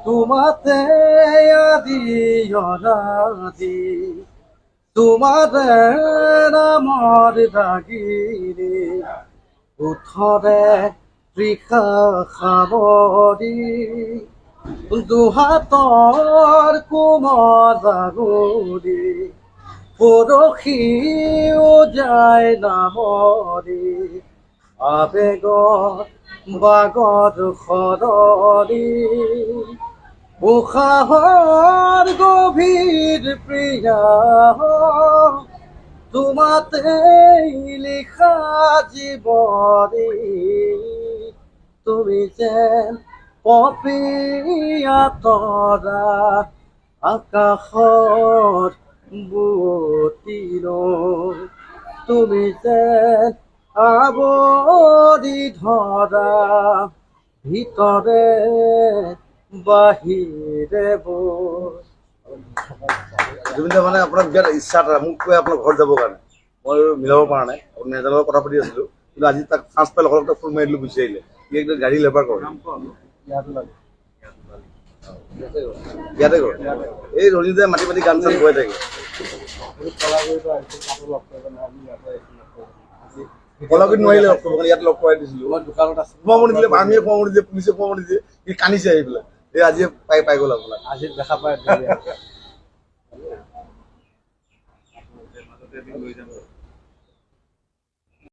তোমাতে আদি অনাদি তোমাৰে নামৰ দাগিৰে উঠৰে তৃষা খাবৰি দুহাতৰ কোমৰ জাগুৰি পৰহিও যায় নামৰি আবেগৰ বাগত সদৰি উশাহৰ গভীৰ প্ৰিয়া তোমাতে লিখা জীৱনী তুমি যেন পপীয়া তৰা আকাশত বুৱতীৰ তুমি যেন আৱৰি ধৰা ভিতৰে বাহিৰে জুবিন দা মানে আপোনাক বিৰাট ইচ্ছা এটা মোক কৈ আপোনাৰ ঘৰত যাবৰ কাৰণে মই মিলাব পৰা নাই মেনেজাৰৰ লগত কথা পাতি আছিলোঁ কিন্তু আজি তাক চান্স পাই লগৰ ফোন মাৰি দিলোঁ গুচি আহিলে সি একদম গাড়ী লেবাৰ কৰে ইয়াতে কৰে এই ৰঞ্জিতে মাতি মাতি গান চান গৈ থাকে কলাগুৰিত নোৱাৰিলে লগ কৰিব ইয়াত লগ কৰাই দিছিলোঁ মই দোকানত আছোঁ সোমাব নিদিলে আৰ্মিয়ে সোমাব নিদিলে পুলিচে সোমাব নিদিলে সি কান্দিছে আহি পেলাই এই আজি পাই গ'ল আপোনাক আজি দেখা পাই